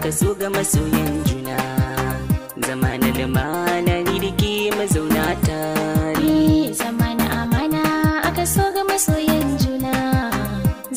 aka so ga masoyan juna. Zama na lumana ni da ke mazauna tare. Zama na amana aka so ga masoyan juna.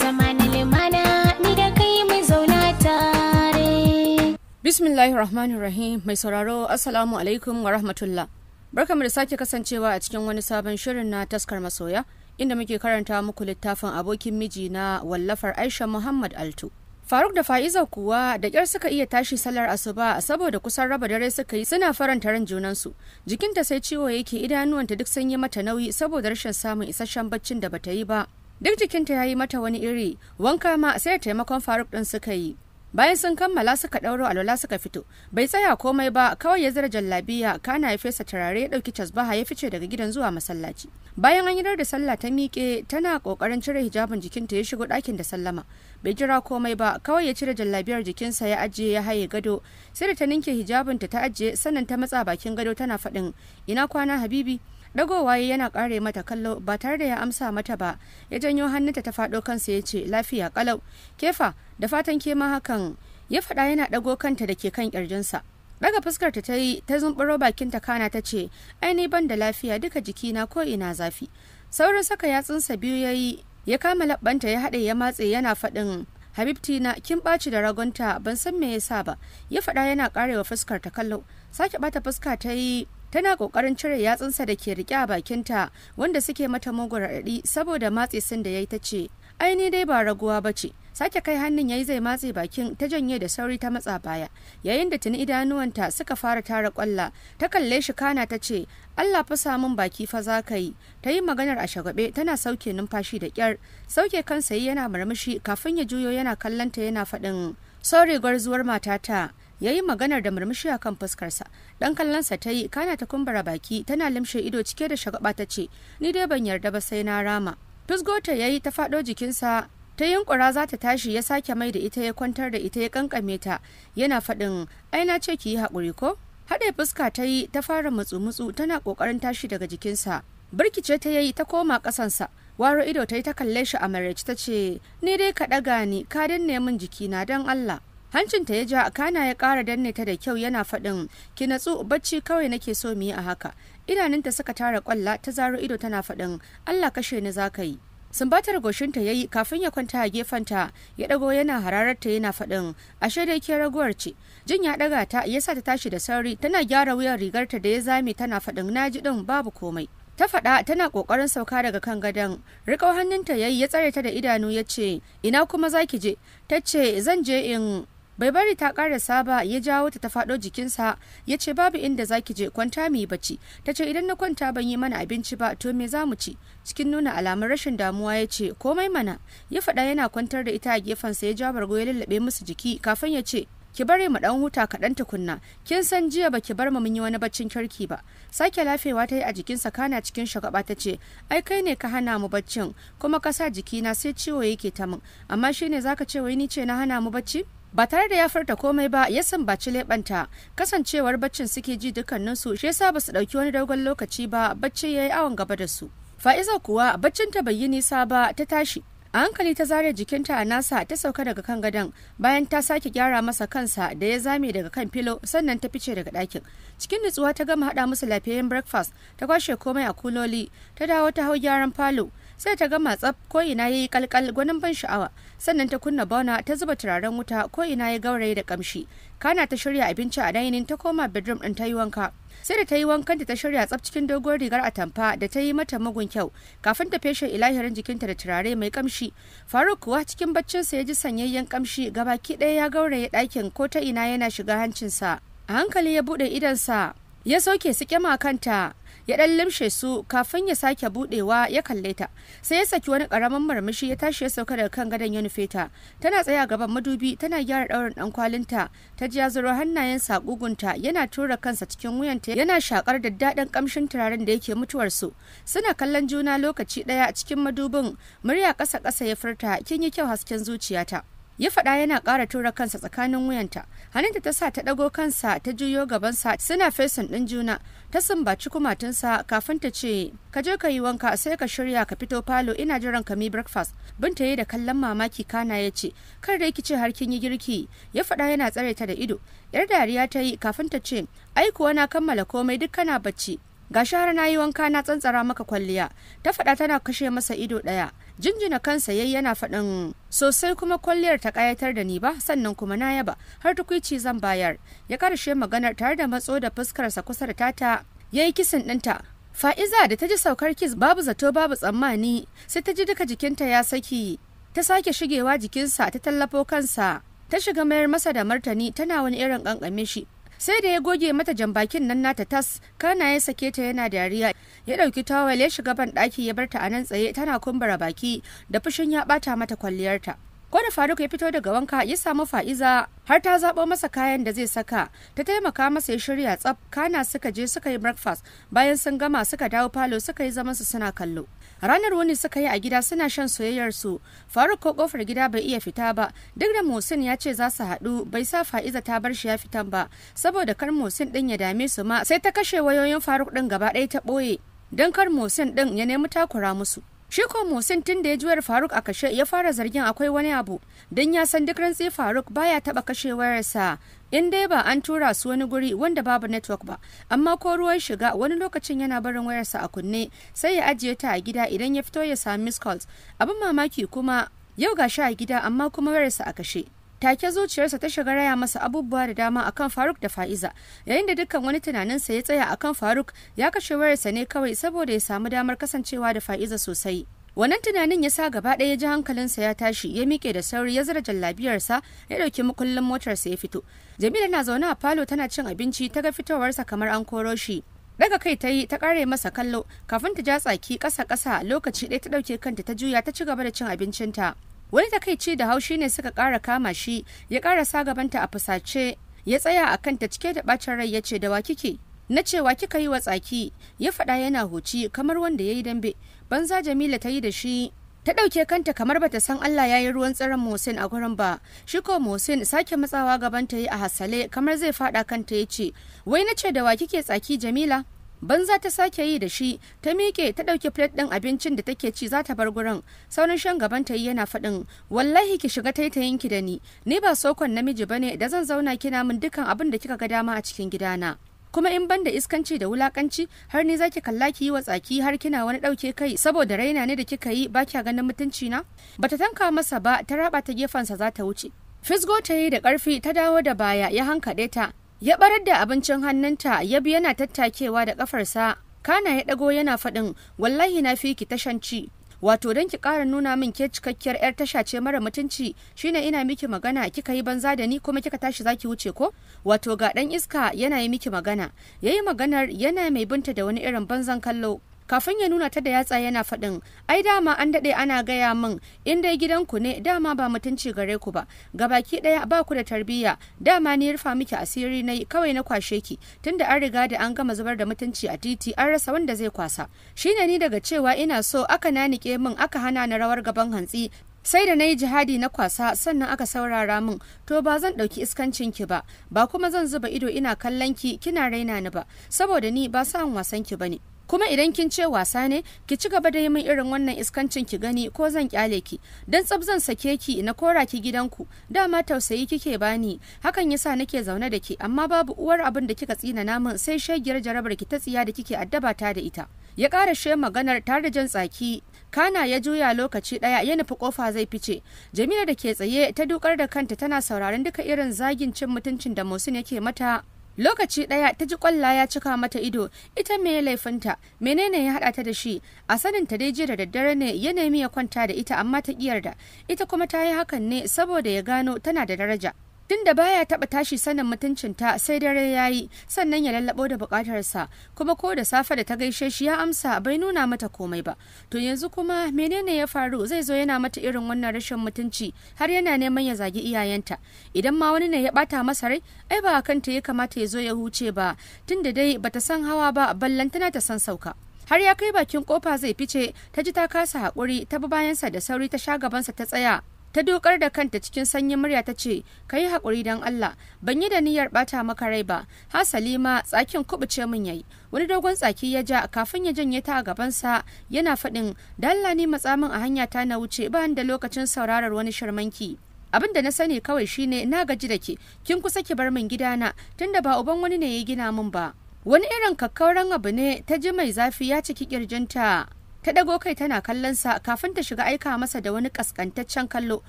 Zama na lumana ni da kai mazauna tare. Bismillahirrahmanirrahim. Mai sauraro assalamu alaikum wa rahmatullah. Barkamu da sake kasancewa a cikin wani sabon shirin na taskar masoya, inda muke karanta muku littafin abokin miji na wallafar Aisha Muhammad Altu. Faruk da Fa'iza kuwa da ƙyar suka iya tashi sallar asuba saboda kusan raba dare suka yi suna faranta ran junansu. Jikinta sai ciwo yake, idanuwanta duk sun yi mata nauyi saboda rashin samun isasshen baccin da bata yi ba. Duk jikinta ya yi mata wani iri, wanka ma sai taimakon Faruk ɗin suka yi. Bayan sun kammala suka ɗauro alwala suka fito. Bai tsaya komai ba, kawai ya zira jallabiya, kana ya fesa turare, ya ɗauki tasbaha ya fice daga gidan zuwa masallaci. Bayan an yi da sallah ta miƙe, tana ƙoƙarin cire hijabin jikinta ya shigo ɗakin da sallama. Bai jira komai ba, kawai ya cire jallabiyar jikinsa ya ajiye ya haye gado. Sai da ta ninke hijabinta ta ajiye, sannan ta matsa bakin gado tana faɗin, ina kwana Habibi? Dagowa yana kare mata kallo ba tare da ya amsa mata ba. Ya janyo hannunta ta faɗo kansa ya ce, lafiya kalau. Kefa, da fatan ke ma hakan, ya faɗa yana ɗago kanta da ke kan ƙirjinsa. Daga fuskar ta yi, ta zumburo bakinta kana ta ce, ai ni ban da lafiya, duka jikina ko ina zafi. Saurin saka yatsunsa biyu ya yi, ya kama labbanta ya haɗe ya matse yana faɗin, Habibti na kin ɓaci da ragonta, ban san me yasa ba. Ya faɗa yana ƙarewa fuskar ta kallo. Sake ɓata fuska ta yi, tana kokarin cire yatsunsa da ke rike a bakinta wanda suke mata mugun raɗaɗi saboda matse sun da yayi. Ta ce, ai ni dai ba raguwa bace. Sake kai hannun yayi zai matse bakin, ta janye da sauri ta matsa baya. Yayin da tuni idanuwanta suka fara tara kwalla, ta kalle shi kana ta ce, Allah fa samun baki fa za ka yi. Ta yi maganar a shagabe, tana sauke numfashi da kyar. Sauke kansa yi yana murmushi kafin ya juyo yana kallanta yana faɗin, sorry gwarzuwar matata. Ya yi maganar da murmushi a kan fuskarsa. Dan kallonsa ta yi, kana ta kumbura baki, tana limshe ido cike da shagaba ta ce, ni dai ban yarda ba sai na rama. Tusgota ya yi ta faɗo jikinsa, ta yunkura za ta tashi, ya sake mai da ita ya kwantar da ita ya kankame ta, yana faɗin, ai na ce ki yi haƙuri ko? Haɗe fuska ta yi, ta fara mutsu-mutsu, tana ƙoƙarin tashi daga jikinsa. Birkice ta yi, ta koma ƙasansa. Waro ido ta yi ta kalle shi a maraice ta ce, ni dai ka ɗaga ni, ka danne min jikina don Allah. Hancinta ya ja, kana ya ƙara danne ta da kyau yana faɗin, ki natsu, bacci kawai nake so mu yi a haka. Idanunta suka tara ƙwalla, ta zaro ido tana faɗin, Allah kashe ni za ka yi. Sumbatar goshinta ya yi kafin ya kwanta a gefenta, ya ɗago yana hararta yana faɗin, ashe dai ke raguwar ce. Jin ya ɗaga ta, ya sa ta tashi da sauri, tana gyara wuyan rigarta da ya zame tana faɗin, na ji ɗin babu komai. Ta faɗa tana ƙoƙarin sauka daga kan gadon. Riƙau hannunta ya yi, ya tsare ta da idanu ya ce, ina kuma za ki je? Ta ce, zan je in... Bai bari ta karasa ba, ya jawo ta faɗo jikinsa ya ce, babu inda zaki je, kwanta mu yi bacci. Ta ce, idan na kwanta ban yi mana abinci ba to me za mu ci? Cikin nuna alamun rashin damuwa ya ce, komai mana. Ya faɗa yana kwantar da ita a gefensa, ya ja bargo ya lallaɓe musu jiki kafin ya ce, ki bari mu ɗan huta kaɗan tukunna, kin san jiya ba ki bar mu mun yi wani baccin kirki ba. Sake lafewa ta yi a jikinsa kana cikin shagaba ta ce, ai kai ne ka hana mu baccin, kuma ka sa jikina sai ciwo yake ta min, amma shine zaka ce wai ni ce na hana mu bacci? Ba tare da ya furta komai ba, ya sambaci leɓanta. Kasancewar baccin suke ji dukkaninsu, shi yasa ba su ɗauki wani dogon lokaci ba, bacci ya yi awon gaba da su. Fa'iza kuwa baccinta bai yi nisa ba, ta tashi. A hankali ta zare jikinta a nasa, ta sauka daga kan gadon, bayan ta sake gyara masa kansa da ya zame daga kan filo, sannan ta fice daga ɗakin. Cikin nutsuwa ta gama haɗa musu lafiyayyen breakfast, ta kwashe komai a kuloli, ta dawo ta hau gyaran falo. Sai ta gama tsaf, ko ina yayi kalkal gwanin ban sha'awa. Sannan ta kunna bona, ta zuba turaren wuta, ko ina ya gauraye da kamshi. Kana ta shirya abinci a dining, ta koma bedroom din ta yi wanka. Sai da ta yi wankan ta shirya tsaf cikin doguwar rigar atamfa da ta yi mata mugun kyau, kafin ta feshe ilahirin jikinta da turare mai kamshi. Faruk kuwa cikin baccinsa ya ji sanyayyen kamshi, gabaki ɗaya ya gauraye ɗakin, ko ta ina yana shiga hancinsa. A hankali ya buɗe idonsa, ya sauke su kyama kanta, ya ɗan limshe su kafin ya sake buɗewa ya kalle ta. Sai ya saki wani ƙaramin murmushi, ya tashi ya sauka daga kan gadon ya nufe ta. Tana tsaye a gaban madubi tana gyara ɗaurin ɗan kwalinta, ta ji ya zuro hannayensa ƙugunta, yana tura kansa cikin wuyanta, yana shakar da daɗin ƙamshin turaren da yake mutuwarsu. Suna kallon juna lokaci ɗaya a cikin madubin, murya ƙasa-ƙasa ya furta, kin yi kyau hasken zuciyata. ya faɗa yana ƙara tura kansa tsakanin wuyanta. Hannunta ta sa ta ɗago kansa ta juyo gabansa suna fesin ɗin juna, ta sumbaci kumatunsa kafin ta ce, ka je ka yi wanka sai ka shirya ka fito falo, ina jiran ka mi breakfast. Binta yi da kallon mamaki kana ya ce, kar da ki ce har kin yi girki, ya faɗa yana tsare ta da ido. Yar dariya ta yi kafin ta ce, ai kuwa na kammala komai duk kana bacci. Gashi har na yi wanka na tsantsara maka kwalliya, ta faɗa tana kashe masa ido ɗaya. Jinjina kansa yayi yana faɗin, sosai kuma kwalliyar ta ƙayatar da ni ba, sannan kuma na yaba, har tukuici zan bayar. Ya karshe maganar tare da matso da fuskarsa kusa da tata, yayi kisin ɗinta. Fa'iza da ta ji saukar kis babu zato babu tsammani, sai ta ji duka jikinta ya saki. Ta sake shigewa jikinsa ta tallafo kansa, ta shiga mayar masa da martani tana wani irin ƙanƙame shi. Sai da ya goge mata jambakin nan nata tas, kana ya sake ta yana dariya. Ya ɗauki tawel ya shiga ban ɗaki ya barta a nan tsaye tana kumbura baki da fushin ya ɓata mata kwalliyarta. Ko da Faruk ya fito daga wanka ya samu Fa'iza har ta zaɓo masa kayan da zai saka, ta taimaka masa ya shirya tsaf, kana suka je suka yi breakfast, bayan sun gama suka dawo falo suka yi zaman su suna kallo. Ranar wuni suka yi a gida suna shan soyayyar su. Faruk ko kofar gida bai iya fita ba, duk da Musin ya ce za su haɗu, bai sa Fa'iza ta bar shi ya fitan ba, saboda kar Musin ɗin ya dame su ma sai ta kashe wayoyin Faruk ɗin gaba ɗaya ta ɓoye, don kar Musin ɗin ya nemi takura musu. Shi ko Musin tun da ya juwar Faruk a kashe ya fara zargin akwai wani abu, don ya san duk rantsi Faruk baya taba kashe wayarsa in dai ba an tura su wani guri wanda babu network ba, amma ko ruwan shiga wani lokacin yana barin wayarsa a kunne sai ya ajiye ta a gida idan ya fito ya sami miss calls. Abin mamaki kuma yau gashi a gida amma kuma wayarsa a kashe. Take zuciyarsa ta shiga raya masa abubuwa da dama akan Faruk da Fa'iza, yayin da dukkan wani tunaninsa ya tsaya akan Faruk ya kashe wayarsa ne kawai saboda ya samu damar kasancewa da Fa'iza sosai. Wannan tunanin ya sa gaba ɗaya ya ji hankalinsa ya tashi, ya miƙe da sauri ya zura jallabiyarsa ya ɗauki makullin motarsa ya fito. Jamila na zaune a falo tana cin abinci, ta ga fitowarsa kamar an koro shi. Daga kai ta yi ta ƙare masa kallo kafin ta ja tsaki ƙasa-ƙasa, lokaci ɗaya ta ɗauke kanta ta juya ta ci gaba da cin abincinta. Wani takaici da haushi ne suka ƙara kama shi, ya ƙara sa gabanta a fusace, ya tsaya a kanta cike da ɓacin rai ya ce, da wa kike? Na cewa kika yi wa tsaki, ya faɗa yana huci kamar wanda ya yi dambe. Banza Jamila ta yi da shi, ta ɗauke kanta kamar bata san Allah ya yi ruwan tsiron Musin a gurin ba. Shi ko Musin sake matsawa gabanta yi a hasale kamar zai faɗa kanta ya ce, wai na ce da wa kike tsaki Jamila? Banza ta sake yi da shi, ta miƙe ta ɗauki plate ɗin abincin da take ci za ta bar gurin. Saurin shan gaban ta yi yana faɗin, wallahi ki shiga taitayinki da ni ba sokon namiji bane da zan zauna kina min dukan abin da kika ga dama a cikin gidana. Kuma in banda iskanci da wulakanci har ni zaki kalla ki yi wa tsaki har kina wani ɗauke kai saboda raina ne da kika yi ba kya ganin mutunci na? Bata tanka masa ba, ta raba ta gefensa za ta wuce. Fisgo ta yi da ƙarfi ta dawo da baya ya hankaɗe ta. Ya barar da abincin hannunta ya bi yana tattakewa da kafarsa, kana ya dago yana faɗin, wallahi na fi ki tashanci, wato don ki ƙara nuna min ke cikakkiyar 'yar tasha ce mara mutunci shine ina miki magana kika yi banza da ni kuma kika tashi zaki wuce ko? Wato ga ɗan iska yana yi miki magana. Yayi maganar yana mai binta da wani irin banzan kallo. Kafin ya nuna ta da yatsa yana faɗin, ai dama an daɗe ana gaya min in dai gidanku ne dama ba mutunci gare ku ba, gabaki ɗaya ba ku da tarbiyya, dama ni rufa miki asiri na kawai na kwashe ki, tunda an riga da an gama zubar da mutunci a titi an rasa wanda zai kwasa. Shine ni daga cewa ina so aka nanike min aka hana ni rawar gaban hantsi, sai da na yi jihadi na kwasa sannan aka saurara min, to ba zan ɗauki iskancin ki ba kuma zan zuba ido ina kallon ki kina raina ni ba, saboda ni ba sa'an wasan ki bane. Kuma idan kin ce wasa ne, ki ci gaba da yi min irin wannan iskancin ki gani ko zan kyale ki, dan tsab zan sake ki na kora ki gidanku, dama tausayi kike bani, hakan yasa nake zaune da ki, amma babu uwar abin da kika tsina namin sai shegiyar jarabar ki ta tsiya da kike addaba ta da ita. Ya ƙara she maganar tare da jan tsaki, kana ya juya lokaci ɗaya ya nufi kofa zai fice. Jamila da ke tsaye ta dukar da kanta tana sauraron duka irin zagin cin mutuncin da Musin yake mata. Lokaci ɗaya ta ji ƙwalla ya cika mata ido, ita me laifinta, menene ya haɗa ta da shi? A sanin ta dai jiya da daddare ne ya nemi ya kwanta da ita amma ta ƙiyarda, ita kuma ta yi hakan ne saboda ya gano tana da daraja. Tunda baya taɓa tashi sanin mutuncinta sai dare ya yi, sannan ya lallabo da buƙatarsa, kuma ko da safe da ta gaishe shi ya amsa bai nuna mata komai ba. To yanzu kuma menene ya faru zai zo yana mata irin wannan rashin mutunci har yana neman ya zagi iyayenta. Idan ma wani ne ya ɓata masa rai, ai ba kanta ya kamata ya zo ya huce ba, tunda dai bata san hawa ba ballantana ta san sauka. Har ya kai bakin kofa zai fice, ta ji ta kasa haƙuri, ta bi bayansa da sauri ta sha gabansa ta tsaya. ta dokar da kanta cikin sanyin murya ta ce, ka yi haƙuri don Allah, ban yi da niyyar ɓata maka rai ba, hasali ma tsakin kubuce min yayi. Wani dogon tsaki ya ja kafin ya janye ta a gabansa yana faɗin, da Allah ni matsa min a hanya ta na wuce ba da lokacin saurarar wani shirmanki. Abin da na sani kawai shine na gaji da ke, kin kusa ki bar min gidana tunda ba uban wani ne ya gina min ba. Wani irin kakkauran abu ne ta ji mai zafi ya ciki kirjinta. Ta dago kai tana kallon sa kafin ta shiga aika masa da wani kaskantaccen kallo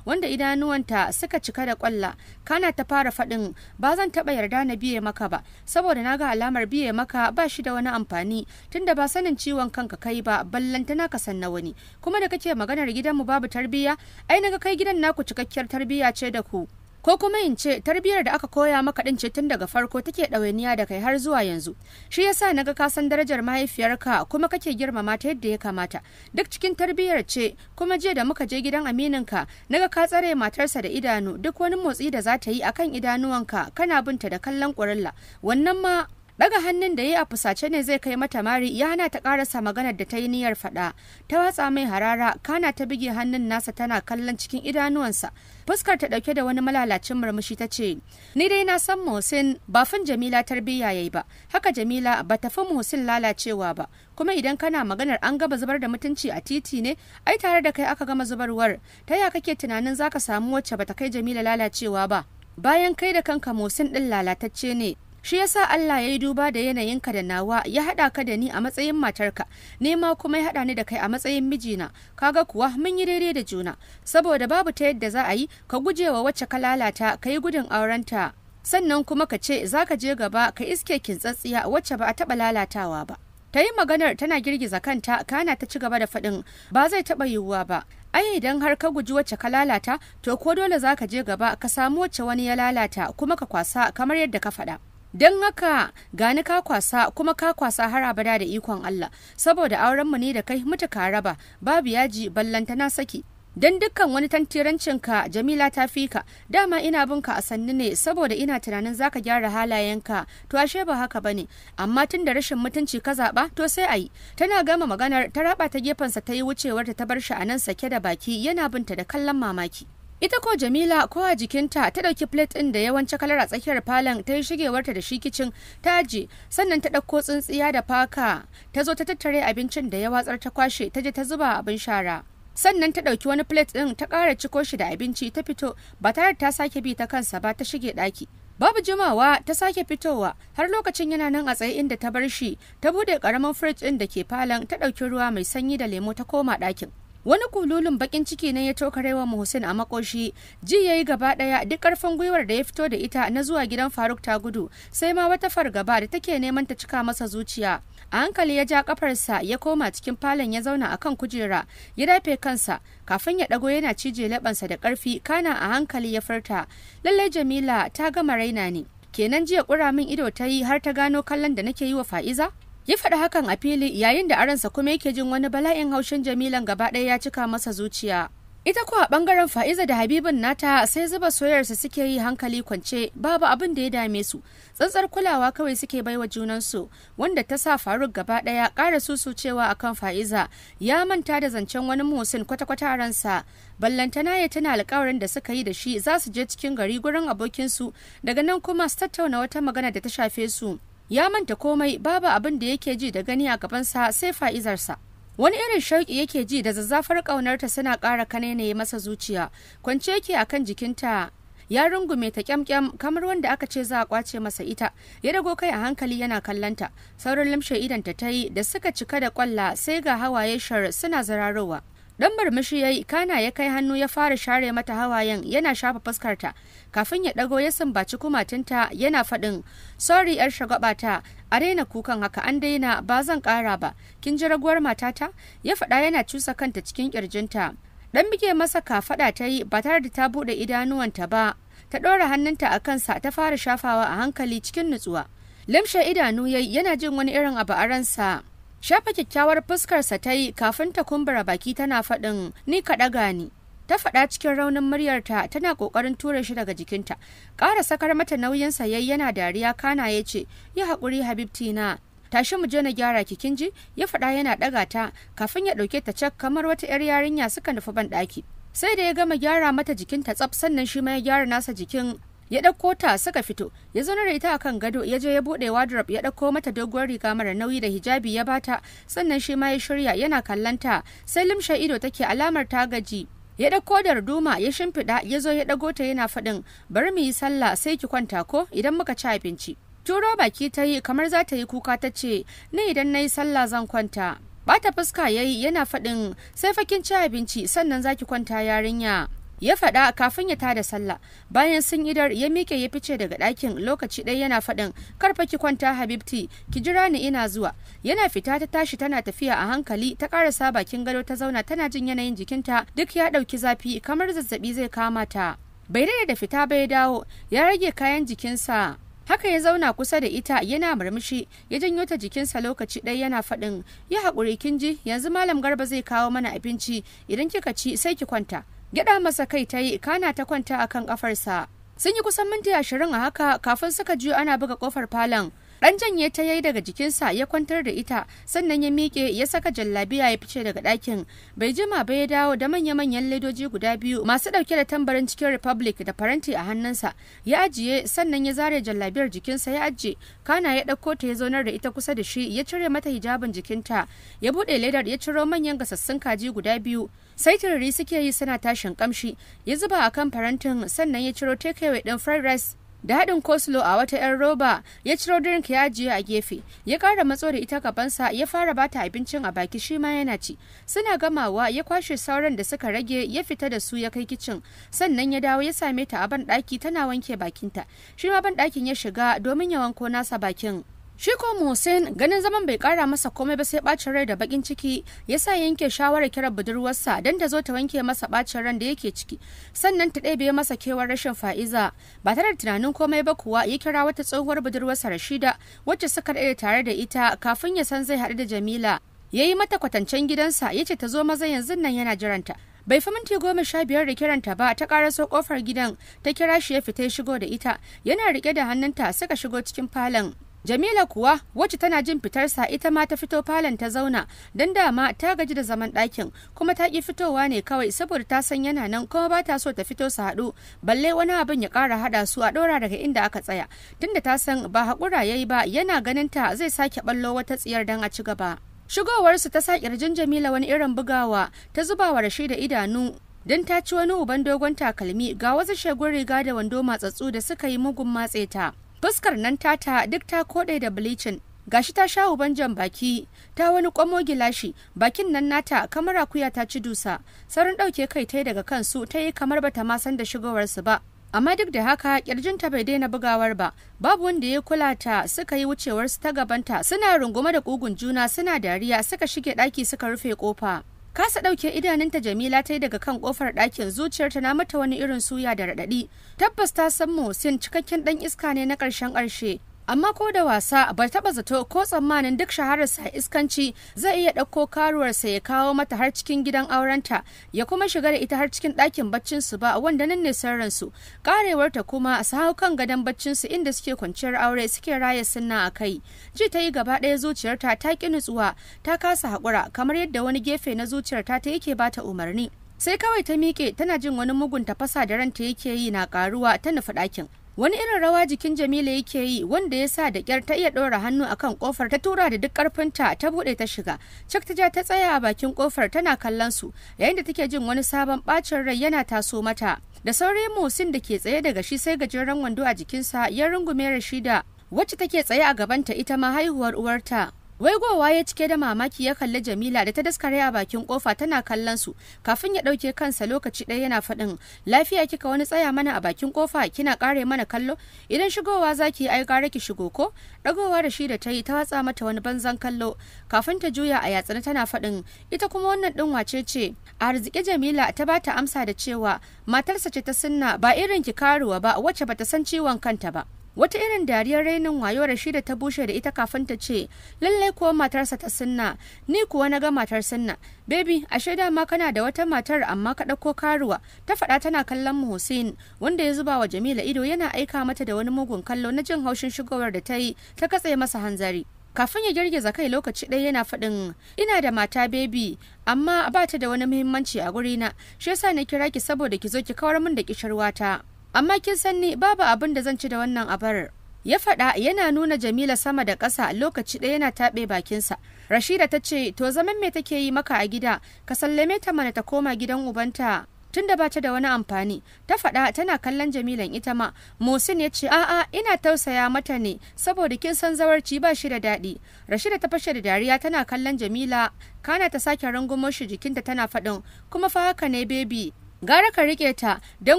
wanda idanuwanta suka cika da kwalla. Kana ta fara faɗin, ba zan taɓa yarda na biye maka ba, saboda na ga alamar biye maka ba shi da wani amfani tunda ba sanin ciwon kanka kai ba, ballantana ka san na wani. Kuma da kake maganar gidanmu babu tarbiyya, ai naga kai gidan naku cikakkiyar tarbiyya ce da ku. Ko kuma in ce tarbiyyar da aka koya maka din ce tun daga farko take ɗawainiya da kai har zuwa yanzu. Shi yasa naga ka san darajar mahaifiyarka kuma kake girmama ta yadda ya kamata. Duk cikin tarbiyyar ce, kuma jiya da muka je gidan amininka naga ka tsare matarsa da idanu, duk wani motsi da za ta yi akan idanuwanka kana binta da kallon ƙurilla. Wannan ma daga hannun da ya a fusace ne zai kai mata mari ya hana ta karasa maganar da ta yi niyyar faɗa. Ta watsa mai harara, kana ta bige hannun nasa tana kallon cikin idanuwansa. Fuskar ta ɗauke da wani malalacin murmushi ta ce, ni dai na san Muhsin ba fin Jamila tarbiyya yayi ba, haka Jamila ba ta fi Muhsin lalacewa ba, kuma idan kana maganar an gaba zubar da mutunci a titi ne, ai tare da kai aka gama zubarwar, ta ya kake tunanin zaka samu wacce bata kai Jamila lalacewa ba? Bayan kai da kanka Muhsin ɗin lalatacce ne. Shi yasa Allah ya yi duba da yanayinka da nawa ya haɗa ka da ni a matsayin matarka, ne ma kuma ya haɗa ni da kai a matsayin mijina. Kaga kuwa mun yi daidai da juna, saboda babu ta yadda za a yi ka gujewa wacce ka lalata ka yi gudun aurenta, sannan kuma ka ce za ka je gaba ka iske kintsatsiya wacce ba a taɓa lalatawa ba. Ta yi maganar tana girgiza kanta, kana ta ci gaba da faɗin, ba zai taɓa yiwuwa ba. Ai idan har ka guji wacce ka lalata, to ko dole za ka je gaba ka samu wacce wani ya lalata kuma ka kwasa kamar yadda ka faɗa. Don haka gani ka kwasa kuma ka kwasa har abada da ikon Allah, saboda aurenmu ne da kai mutuka raba, babu yaji ballantana saki. Don dukkan wani tantirancinka Jamila ta fi ka, dama ina bin ka a sannu ne saboda ina tunanin zaka gyara halayenka, to ashe ba haka bane, amma tun da rashin mutunci ka zaba to sai ayi. Tana gama maganar ta raba ta gefensa ta yi wucewar ta bar shi a nan sake da baki yana binta da kallon mamaki. Ita ko Jamila ko a jikinta ta ɗauki plate ɗin da yawanci kalar a tsakiyar falon ta yi shigewarta da shi kicin ta aje, sannan ta ɗauko tsintsiya da faka ta zo ta tattare abincin da ya watsar ta kwashe ta je ta zuba abin shara. Sannan ta ɗauki wani plate ɗin ta ƙara ciko shi da abinci ta fito ba tare da ta sake bi ta kansa ba ta shige ɗaki. Babu jimawa ta sake fitowa har lokacin yana nan a tsaye inda ta bar shi, ta buɗe ƙaramin fridge ɗin da ke falon ta ɗauki ruwa mai sanyi da lemo ta koma ɗakin. Wani kululun bakin ciki ne ya tokarewa Muhsin a makoshi, ji yayi gaba daya duk karfin gwiwar da ya fito da ita na zuwa gidan Faruk ta gudu, sai ma wata fargaba da take neman ta cika masa zuciya. A hankali ya ja kafarsa ya koma cikin falon ya zauna akan kujera, ya dafe kansa kafin ya dago yana cije lebansa da karfi, kana a hankali ya furta, lallai Jamila ta gama raina ni. Kenan jiya kura min ido ta yi har ta gano kallon da nake yi wa Fa'iza? Ya faɗi hakan a fili yayin da aransa kuma yake jin wani bala'in haushin Jamilan gaba ɗaya ya cika masa zuciya. Ita kuwa ɓangaren Fa'iza da Habibin nata sai zuba soyayyarsa suke yi hankali kwance, babu abin da ya dame su. Tsantsar kulawa kawai suke baiwa junansu, wanda ta sa Faruk gaba ɗaya ƙara susucewa akan Fa'iza, ya manta da zancen wani Muhsin kwata-kwata a ransa. Ballantana ya tuna alƙawarin da suka yi da shi za su je cikin gari gurin abokinsu, daga nan kuma su tattauna wata magana da ta shafe su. Ya manta komai, babu abin da yake ji da gani a gabansa sai Fa'izarsa. Wani irin shauƙi yake ji da zazzafar ƙaunarta suna ƙara kanainaye masa zuciya. Kwance yake akan jikinta, ya rungume ta kyamkyam kamar wanda aka ce za a kwace masa ita. Ya dago kai a hankali yana kallanta, sauran limshe idanta ta yi da suka cika da kwalla sai ga hawaye shar suna zararowa. Dan murmushi yayi, kana ya kai hannu ya fara share mata hawayen yana shafa fuskarta, kafin ya dago ya sumbaci kumatunta yana faɗin, sorry yar shagwabata, a daina kukan haka, an daina, ba zan ƙara ba, kin ji raguwar matata? Ya faɗa yana cusa kanta cikin ƙirjinta. Dan bige masa kafaɗa ta yi ba tare da ta buɗe idanuwanta ba, ta ɗora hannunta a kansa ta fara shafawa a hankali cikin nutsuwa. Limshe idanu yayi yana jin wani irin abu a ransa. Shafa kyakkyawar fuskarsa ta yi kafin ta kumbura baki tana faɗin, ni ka ɗaga ni. Ta faɗa cikin raunin muryarta tana ƙoƙarin ture shi daga jikinta. Ƙara sakar mata nauyinsa yayi yana dariya, kana ya ce, yi haƙuri Habibtina, tashi mu je na gyara ki kin ji? Ya faɗa yana ɗaga ta kafin ya ɗauke ta cak kamar wata 'yar yarinya suka nufi ban ɗaki. sai da ya gama gyara mata jikinta tsaf sannan shi ma ya gyara nasa jikin ya ɗauko ta suka fito ya zauna da ita akan gado ya je ya buɗe wardrobe ya ɗauko mata doguwar riga mara nauyi da hijabi ya bata sannan shi ma ya shirya yana kallanta sai limshe ido take alamar ta gaji ya ɗauko darduma ya shimfiɗa ya zo ya ɗago ta yana faɗin bari mu yi sallah sai ki kwanta ko idan muka ci abinci turo baki ta yi kamar za ta yi kuka ta ce ni idan na yi sallah zan kwanta bata fuska ya yi yana faɗin sai fakin ci abinci sannan za ki kwanta yarinya ya faɗa kafin ya tada sallah bayan sun idar ya miƙe ya fice daga ɗakin lokaci ɗaya yana faɗin karfa ki kwanta habibti ki jira ni ina zuwa yana fita ta tashi tana tafiya a hankali ta ƙarasa bakin gado ta zauna tana jin yanayin jikinta duk ya ɗauki zafi kamar zazzaɓi zai kama ta bai daɗe da fita bai dawo ya rage kayan jikinsa haka ya zauna kusa da ita yana murmushi ya janyo ta jikinsa lokaci ɗaya yana faɗin ya haƙuri kin ji yanzu malam garba zai kawo mana abinci idan kika ci sai ki kwanta Gyaɗa masa kai ta yi kana ta kwanta akan kafarsa. Sun yi kusan minti 20 a haka kafin suka juyo ana buga kofar falon. Dan janye ta yayi daga jikinsa ya kwantar da ita sannan ya miƙe ya saka jallabiya ya fice daga ɗakin. Bai jima ba ya dawo da manya-manyan ledoji guda biyu masu ɗauke da tambarin cikin Republic da faranti a hannunsa. Ya ajiye sannan ya zare jallabiyar jikinsa ya ajiye. Kana ya ɗauko ta ya zaunar da ita kusa da shi ya cire mata hijabin jikinta. Ya buɗe ledar ya ciro manyan gasassun kaji guda biyu. Sai tururi suke yi suna tashin kamshi. Ya zuba a kan farantin sannan ya ciro takeaway ɗin fried rice da haɗin coleslaw a wata 'yan roba ya ciro drink ya ajiye a gefe ya ƙara matso da ita gabansa ya fara bata abincin a baki shi ma yana ci suna gamawa ya kwashe sauran da suka rage ya fita da su ya kai kicin sannan ya dawo ya same ta a ban ɗaki tana wanke bakinta shi ma ban ɗakin ya shiga domin ya wanko nasa bakin. Shi ko Muhsin ganin zaman bai kara masa komai ba sai bacin rai da bakin ciki yasa yanke shawarar kiran budurwarsa don ta zo ta wanke masa bacin ran da yake ciki sannan ta ɗebe masa kewar rashin fa'iza ba tare da tunanin komai ba kuwa ya kira wata tsohuwar budurwarsa Rashida wacce suka daɗe tare da ita kafin ya san zai haɗu da Jamila ya yi mata kwatancen gidansa ya ce ta zo maza yanzu nan yana jiranta. Bai fi minti 15 da kiranta ba ta karaso kofar gidan ta kira shi ya fita ya shigo da ita yana rike da hannunta suka shigo cikin falon. Jamila kuwa wacce tana jin fitarsa ita ma ta fito falon ta zauna don dama ta gaji da zaman ɗakin kuma ta ƙi fitowa ne kawai saboda ta san yana nan kuma ba ta so ta fito su haɗu balle wani abin ya ƙara haɗa su a ɗora daga inda aka tsaya tunda ta san ba haƙura ya yi ba yana ganin ta zai sake ɓallo wata tsiyar don a ci gaba. Shigowarsu ta sa ƙirjin Jamila wani irin bugawa ta zuba wa Rashida idanu don ta ci wani uban dogon takalmi ga wasu shegun riga da wando matsatsu da suka yi mugun matse ta. Fuskar nan tata duk ta koɗe da bleaching gashi ta sha uban jan baki ta wani kwamo gilashi bakin nan nata kamar akuya ta ci dusa saurin ɗauke kai ta daga kansu ta yi kamar bata ma san da shigowarsu ba amma duk da haka kirjinta bai daina bugawar ba babu wanda ya kula ta suka yi wucewarsu ta gabanta suna rungume da kugun juna suna dariya suka shige ɗaki suka rufe kofa. Kasa ɗauke idanunta Jamila ta yi daga kan ƙofar ɗakin zuciyarta na mata wani irin suya da raɗaɗi. Tabbas ta san Muhsin cikakken ɗan iska ne na ƙarshen ƙarshe. Amma ko da wasa bai taɓa zato ko tsammanin duk shahararsa a iskanci zai iya ɗauko karuwarsa ya kawo mata har cikin gidan aurenta ya kuma shiga da ita har cikin ɗakin baccinsu ba wanda nan ne sirrinsu. Ƙarewarta kuma su hau kan gadon baccinsu inda suke kwanciyar aure suke raya sunna a kai. Ji ta yi gaba ɗaya zuciyarta ta ƙi nutsuwa ta kasa haƙura kamar yadda wani gefe na zuciyarta ta yake bata umarni. Sai kawai ta miƙe tana jin wani mugun tafasa da ranta yake yi na ƙaruwa ta nufi ɗakin. Wani irin rawa jikin Jamila yake yi wanda ya sa da ƙyar ta iya ɗora hannu akan ƙofar ta tura da duk ƙarfinta ta buɗe ta shiga. Cak ta ja ta tsaya a bakin ƙofar tana kallon su yayin da take jin wani sabon ɓacin rai yana taso mata. Da saurayin Muhsin da ke tsaye daga shi sai gajeren wando a jikinsa ya rungume Rashida wacce take tsaye a gabanta ita ma haihuwar uwarta. Waigowa ya cike da mamaki ya kalli Jamila da ta daskare a bakin kofa tana kallon su kafin ya dauke kansa lokaci ɗaya yana faɗin lafiya kika wani tsaya mana a bakin kofa kina kare mana kallo idan shigowa zaki ai kare ki shigo ko dagowa da shi da ta yi ta watsa mata wani banzan kallo kafin ta juya a yatsana tana faɗin ita kuma wannan ɗin wace ce a arziki Jamila ta bata amsa da cewa matarsa ce ta sunna ba irin ki karuwa ba wacce bata san ciwon kanta ba. Wata irin dariyar rainin wayo Rashida ta bushe da ita kafin ta ce, lallai kuwa matarsa ta sunna, ni kuwa na ga matar sunna. Baby, ashe dama kana da wata matar amma ka ɗauko karuwa. Ta faɗa tana kallon Muhsin, wanda ya zuba wa Jamila ido yana aika mata da wani mugun kallo na jin haushin shigowar da ta yi, ta katse masa hanzari. kafin ya girgiza kai lokaci ɗaya yana faɗin ina da mata baby amma ba ta da wani muhimmanci a gurina, shi yasa na kira ki saboda ki zo ki kawar min da kishirwata, amma kin san ni babu abin da zan ci da wannan abar. Ya faɗa yana nuna Jamila sama da ƙasa lokaci ɗaya yana taɓe bakinsa. Rashida ta ce to zaman me take yi maka a gida, ka sallame ta mana ta koma gidan ubanta tunda ba ta da wani amfani. Ta faɗa tana kallon Jamilan ita ma. Musin ya ce a'a ina tausaya mata ne saboda kin san zawarci ba shi da daɗi. Rashida ta fashe da dariya tana kallon Jamila, kana ta sake rangumo shi jikinta tana faɗin kuma fa haka ne baby, gara ka riƙe ta don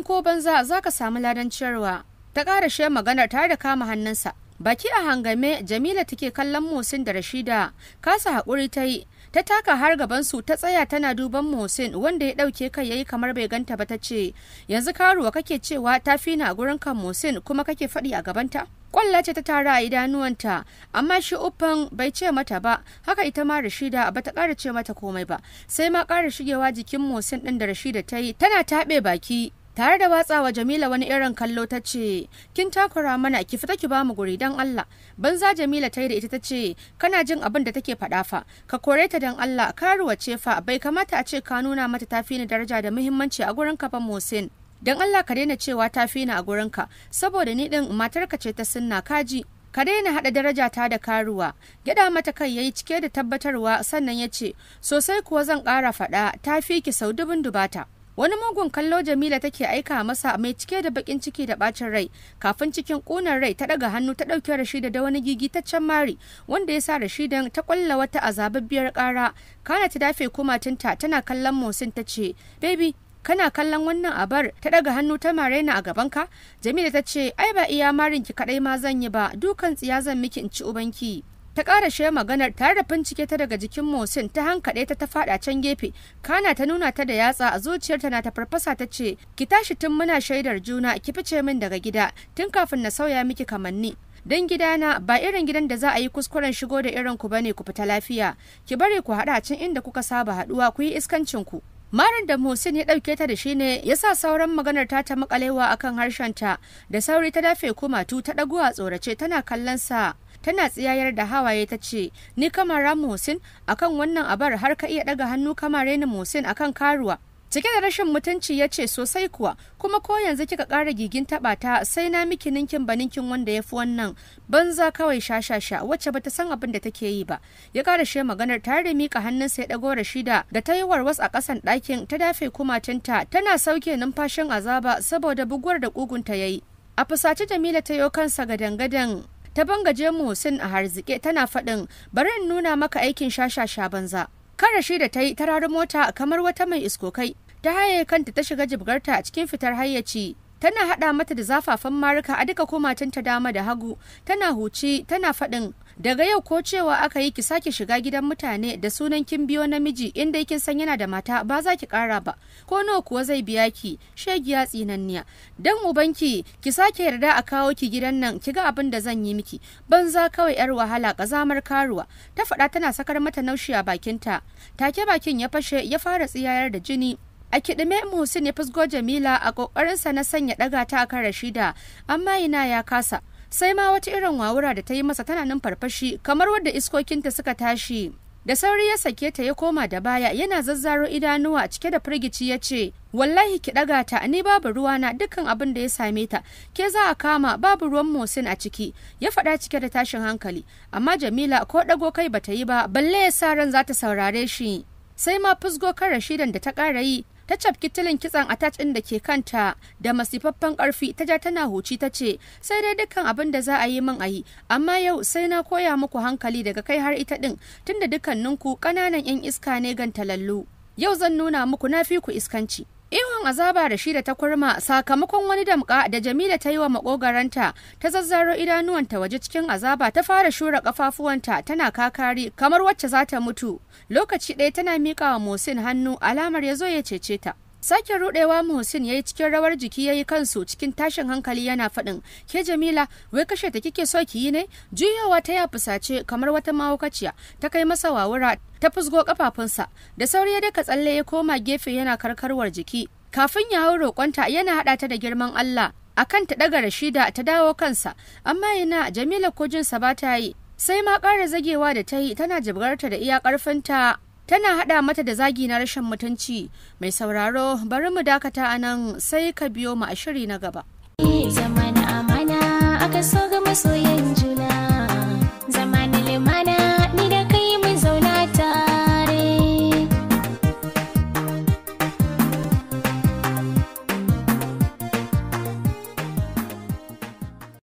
ko banza za ka samu ladan ciyarwa. Ta ƙara shi maganar tare da kama hannunsa. Baki a hangame Jamila take kallon Musin da Rashida, kasa haƙuri ta yi. Ta taka har gabansu ta tsaya tana duban Musin wanda ya ɗauke kai yayi kamar bai ganta ba ta ce, yanzu karuwa kake cewa ta fi na gurin kan Musin kuma kake faɗi a gabanta? Kwalla ce ta tara a idanuwanta, amma shi uffan bai ce mata ba, haka ita ma Rashida ba ta ƙara ce mata komai ba, sai ma ƙara shigewa jikin Musin ɗin da Rashida ta yi tana taɓe baki. Tare da watsawa Jamila wani irin kallo ta ce, kin takura mana ki fita ki bamu guri don Allah. Banza Jamila ta yi da ita ta ce, kana jin abin da take faɗa fa, ka kore ta don Allah, karuwa ce fa, bai kamata a ce ka nuna mata tafi ni daraja da muhimmanci a gurin ka fa Musin. Don Allah ka daina cewa tafi ni a gurin ka, saboda ni din matarka ce ta sunna kaji. Ka daina haɗa daraja ta da karuwa. Gyaɗa mata kai yayi cike da tabbatarwa sannan ya ce, sosai kuwa zan ƙara faɗa tafi ki sau dubun dubata. Wani mugun kallo Jamila take aika masa mai cike da bakin ciki da bacin rai, kafin cikin ƙunar rai ta daga hannu ta ɗauke Rashida da wani gigitaccen mari wanda ya sa Rashidan ta ƙwalla wata azababbiyar ƙara. Kana ta dafe kumatunta tana kallon Musin ta ce, baby kana kallon wannan abar, ta daga hannu ta mare ni a gabanka? Jamila ta ce, ai ba iya marin ki kaɗai ma zan yi ba, dukan tsiya zan miki in ci ubanki. Ta ƙara shi maganar tare da bincike ta daga jikin Musin ta hankaɗe ta faɗa can gefe, kana ta nuna ta da yatsa a zuciyarta na ta farfasa ta ce, ki tashi tun muna shaidar juna ki fice min daga gida tun kafin na sauya miki kamanni. Dan gidana ba irin gidan da za a yi kuskuren shigo da irin ku bane ku fita lafiya, ki bari ku haɗa can inda kuka saba haɗuwa ku yi iskancin ku. Marin da Musin ya ɗauke ta da shi ne ya sa sauran maganar ta makalewa akan harshenta, da sauri ta dafe kumatu ta ɗago a tsorace tana kallon sa. Tana tsiyayar da hawaye ta ce, ni kamara Musin akan wannan abar har ka iya daga hannu kamare ni Musin akan karuwa. Cike da rashin mutunci ya ce sosai kuwa, kuma ko yanzu kika ƙara gigin taɓa ta sai na miki ninkin ba ninkin wanda ya fi wannan. Banza kawai shashasha wacce bata san abin da take yi ba. Ya ƙara she maganar tare da mika hannunsa ya ɗago Rashida da ta yi warwas a ƙasan ɗakin ta dafe kumatunta tana sauke numfashin azaba saboda buguwar da ƙugunta ya yi. A fusace Jamila ta yo kansa gadan-gadan ta bangaje Musin a harzike tana faɗin bari in nuna maka aikin shashasha banza. Kan Rashida ta yi tararin mota kamar wata mai iskokai, ta haye kanta ta shiga jibgarta a cikin fitar hayyaci. Tana haɗa mata da zafafan marika a duka kumatunta dama da hagu, tana huci tana faɗin daga yau ko cewa aka yi ki sake shiga gidan mutane da sunan kin biyo namiji inda kin san yana da mata ba za ki ƙara ba, ko nawa kuwa zai biya ki shegiya tsinanniya. Dan ubanki ki sake yarda a kawo ki gidan nan ki ga abin da zan yi miki, banza kawai yar wahala ƙazamar karuwa. Ta faɗa tana sakar mata naushi a bakinta, take bakin ya fashe ya fara tsiyayar da jini. A kiɗime Musin ya fusgo Jamila a ƙoƙarinsa na sanya ɗaga ta akan Rashida, amma ina ya kasa. Sai ma wata irin wawura da ta yi masa tana nan farfashi kamar wadda iskokinta suka tashi. Da sauri ya sake ta ya koma da baya yana zazzaro idanuwa cike da firgici ya ce, wallahi ki ɗaga ta ni babu ruwana dukkan abin da ya same ta, ke za a kama babu ruwan Musin a ciki. Ya faɗa cike da tashin hankali, amma Jamila ko ɗago kai bata yi ba balle ya sa ran za ta saurare shi. Sai ma fusgo kan Rashidan da ta ƙara yi, ta cafki tilin kitsan attach ɗin da ke kanta da masifaffen ƙarfi ta ja tana huci ta ce, sai dai dukkan abin da za a yi min a yi, amma yau sai na koya muku hankali daga kai har ita ɗin, tunda dukkaninku ƙananan 'yan iska ne gantalallu. Yau zan nuna muku na fi ku iskanci. Ihun azaba Rashida ta kurma sakamakon wani damƙa da Jamila ta yi wa makogaranta, ta zazzaro idanuwanta waje cikin azaba ta fara shura kafafuwanta tana kakari kamar wacce za ta mutu. Lokaci ɗaya tana miƙa wa Musin hannu alamar ya zo ya cece ta. Sake rudewa Musin yayi cikin rawar jiki yayi kansu cikin tashin hankali yana faɗin, ke Jamila wai kashe ta kike so ki yi ne? Juyawa ta ya fusace kamar wata mahaukaciya ta kai masa wawura ta fusgo kafafunsa da sauri ya daka tsalle ya koma gefe yana karkarwar jiki. Kafin ya hau roƙonta yana haɗa ta da girman Allah akan ta ɗaga Rashida ta dawo kansa, amma yana Jamila ko jinsa ba ta yi. sai ma ƙara zagewa da ta yi tana jibgarta da iya ƙarfinta tana haɗa mata da zagi na rashin mutunci. Mai sauraro bari mu dakata a nan sai ka biyo mu a shiri na gaba. Zama na amana aka so ga masoya.